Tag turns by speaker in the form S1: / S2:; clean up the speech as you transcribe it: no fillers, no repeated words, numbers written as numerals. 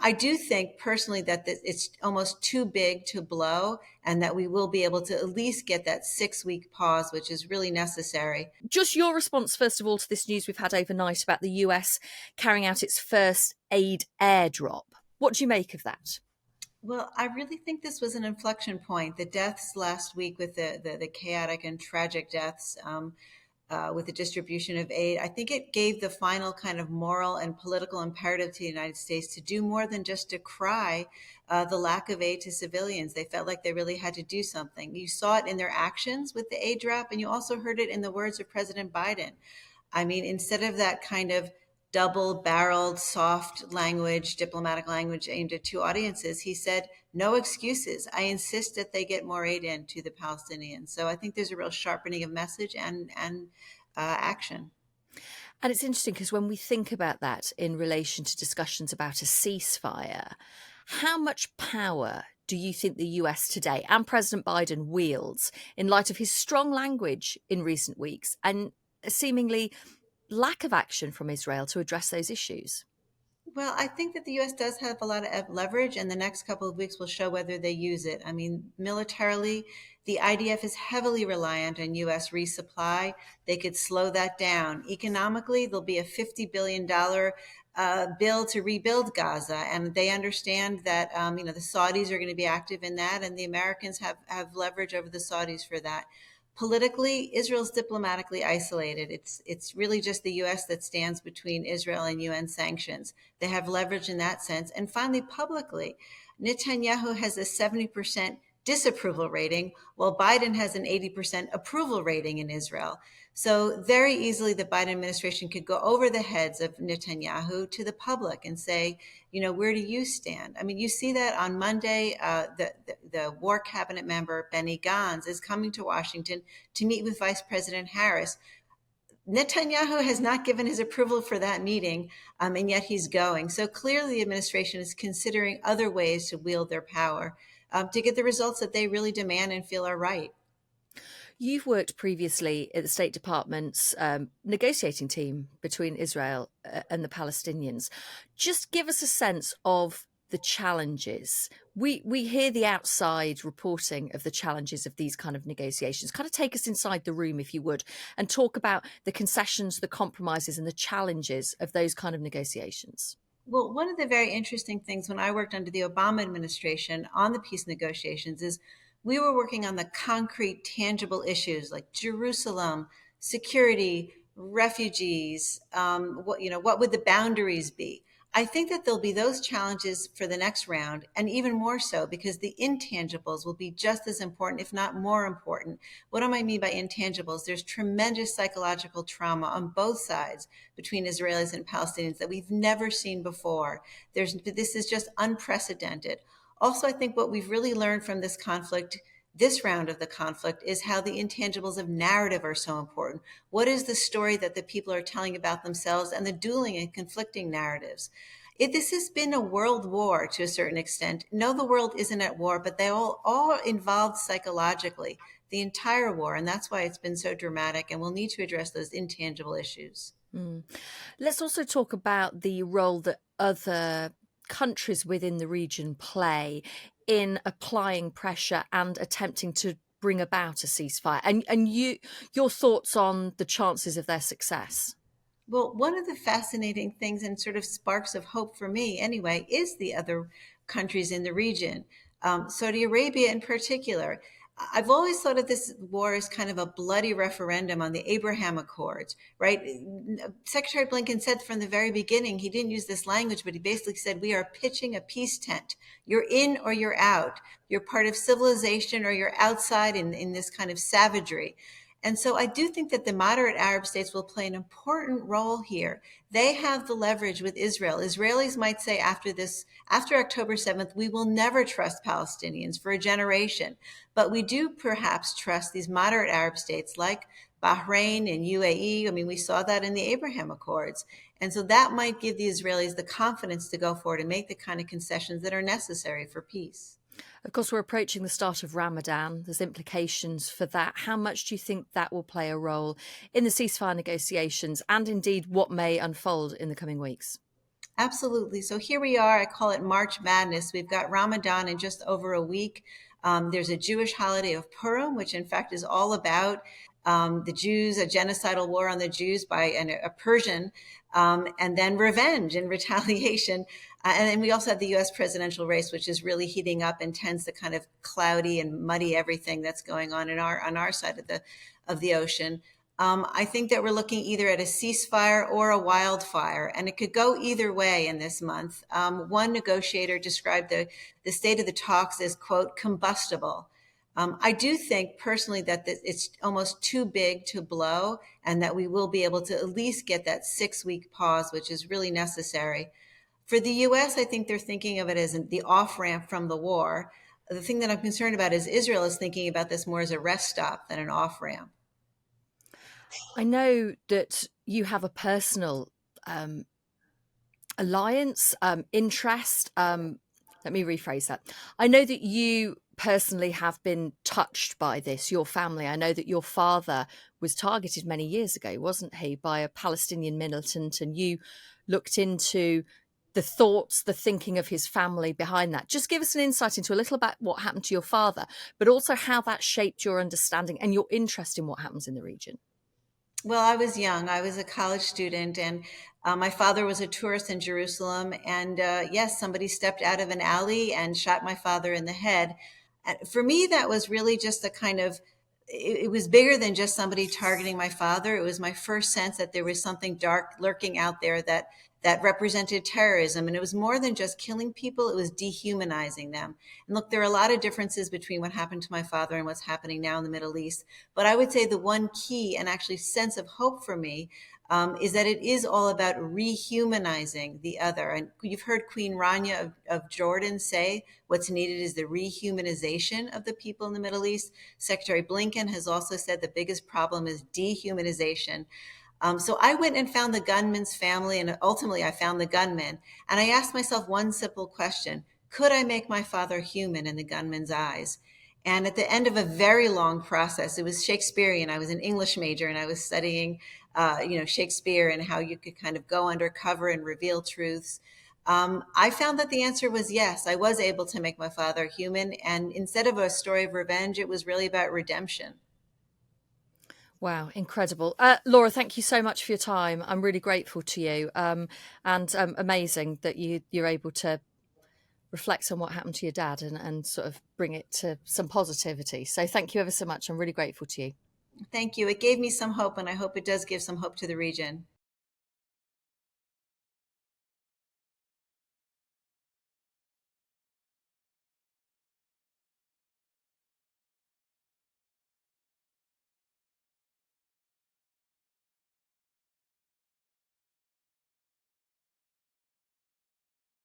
S1: I do think personally that it's almost too big to blow, and that we will be able to at least get that 6 week pause, which is really necessary.
S2: Just your response, first of all, to this news we've had overnight about the US carrying out its first aid airdrop. What do you make of that?
S1: Well, I really think this was an inflection point. The deaths last week with the chaotic and tragic deaths, with the distribution of aid, I think it gave the final kind of moral and political imperative to the United States to do more than just decry the lack of aid to civilians. They felt like they really had to do something. You saw it in their actions with the aid drop, and you also heard it in the words of President Biden. I mean, instead of that kind of double barreled, soft language, diplomatic language aimed at two audiences, he said, no excuses. I insist that they get more aid in to the Palestinians. So I think there's a real sharpening of message and action.
S2: And it's interesting because when we think about that in relation to discussions about a ceasefire, how much power do you think the US today and President Biden wields in light of his strong language in recent weeks and seemingly lack of action from Israel to address those issues?
S1: Well, I think that the U.S. does have a lot of leverage, and the next couple of weeks will show whether they use it. I mean, militarily, the IDF is heavily reliant on U.S. resupply. They could slow that down. Economically, there'll be a $50 billion bill to rebuild Gaza, and they understand that the Saudis are going to be active in that, and the Americans have leverage over the Saudis for that. Politically, Israel's diplomatically isolated. It's really just the U.S. that stands between Israel and UN sanctions. They have leverage in that sense. And finally, publicly, Netanyahu has a 70% disapproval rating, while Biden has an 80% approval rating in Israel. So very easily, the Biden administration could go over the heads of Netanyahu to the public and say, where do you stand? I mean, you see that on Monday, the War Cabinet member, Benny Gantz, is coming to Washington to meet with Vice President Harris. Netanyahu has not given his approval for that meeting, and yet he's going. So clearly, the administration is considering other ways to wield their power to get the results that they really demand and feel are right.
S2: You've worked previously at the State Department's negotiating team between Israel and the Palestinians. Just give us a sense of the challenges. We hear the outside reporting of the challenges of these kind of negotiations. Kind of take us inside the room, if you would, and talk about the concessions, the compromises, and the challenges of those kind of negotiations.
S1: Well, one of the very interesting things when I worked under the Obama administration on the peace negotiations is we were working on the concrete, tangible issues like Jerusalem, security, refugees. What would the boundaries be? I think that there'll be those challenges for the next round, and even more so because the intangibles will be just as important, if not more important. What do I mean by intangibles? There's tremendous psychological trauma on both sides between Israelis and Palestinians that we've never seen before. This is just unprecedented. Also, I think what we've really learned from this round of the conflict, is how the intangibles of narrative are so important. What is the story that the people are telling about themselves, and the dueling and conflicting narratives? This has been a world war to a certain extent. No, the world isn't at war, but they all involved psychologically, the entire war. And that's why it's been so dramatic. And we'll need to address those intangible issues.
S2: Let's also talk about the role that other countries within the region play in applying pressure and attempting to bring about a ceasefire, and your thoughts on the chances of their success.
S1: Well, one of the fascinating things and sort of sparks of hope for me anyway is the other countries in the region, Saudi Arabia in particular. I've always thought of this war as kind of a bloody referendum on the Abraham Accords, right? Secretary Blinken said from the very beginning, he didn't use this language, but he basically said, we are pitching a peace tent. You're in or you're out. You're part of civilization or you're outside in this kind of savagery. And so I do think that the moderate Arab states will play an important role here. They have the leverage with Israel. Israelis might say after October 7th, we will never trust Palestinians for a generation. But we do perhaps trust these moderate Arab states like Bahrain and UAE. I mean, we saw that in the Abraham Accords. And so that might give the Israelis the confidence to go forward and make the kind of concessions that are necessary for peace.
S2: Of course, we're approaching the start of Ramadan. There's implications for that. How much do you think that will play a role in the ceasefire negotiations and indeed what may unfold in the coming weeks?
S1: Absolutely. So here we are. I call it March Madness. We've got Ramadan in just over a week. There's a Jewish holiday of Purim, which in fact is all about the Jews, a genocidal war on the Jews by a Persian, and then revenge and retaliation. And then we also have the US presidential race, which is really heating up and tends to kind of cloudy and muddy everything that's going on in on our side of the ocean. I think that we're looking either at a ceasefire or a wildfire, and it could go either way in this month. One negotiator described the state of the talks as, quote, combustible. I do think personally that it's almost too big to blow, and that we will be able to at least get that 6 week pause, which is really necessary. For the US, I think they're thinking of it as the off ramp from the war. The thing that I'm concerned about is Israel is thinking about this more as a rest stop than an off ramp.
S2: I know that you have a personal alliance, interest. Let me rephrase that. I know that you personally have been touched by this, your family. I know that your father was targeted many years ago, wasn't he, by a Palestinian militant, and you looked into the thoughts, the thinking of his family behind that. Just give us an insight into a little about what happened to your father, but also how that shaped your understanding and your interest in what happens in the region.
S1: Well, I was young. I was a college student, and my father was a tourist in Jerusalem. And yes, somebody stepped out of an alley and shot my father in the head. And for me, that was really just a kind of, it was bigger than just somebody targeting my father. It was my first sense that there was something dark lurking out there that represented terrorism. And it was more than just killing people, it was dehumanizing them. And look, there are a lot of differences between what happened to my father and what's happening now in the Middle East. But I would say the one key and actually sense of hope for me is that it is all about rehumanizing the other. And you've heard Queen Rania of Jordan say what's needed is the rehumanization of the people in the Middle East. Secretary Blinken has also said the biggest problem is dehumanization. So I went and found the gunman's family, and ultimately I found the gunman. And I asked myself one simple question: could I make my father human in the gunman's eyes? And at the end of a very long process, it was Shakespearean. I was an English major, and I was studying, Shakespeare and how you could kind of go undercover and reveal truths. I found that the answer was yes. I was able to make my father human, and instead of a story of revenge, it was really about redemption.
S2: Wow, incredible. Laura, thank you so much for your time. I'm really grateful to you, and amazing that you're able to reflect on what happened to your dad and sort of bring it to some positivity. So thank you ever so much. I'm really grateful to you.
S1: Thank you. It gave me some hope, and I hope it does give some hope to the region.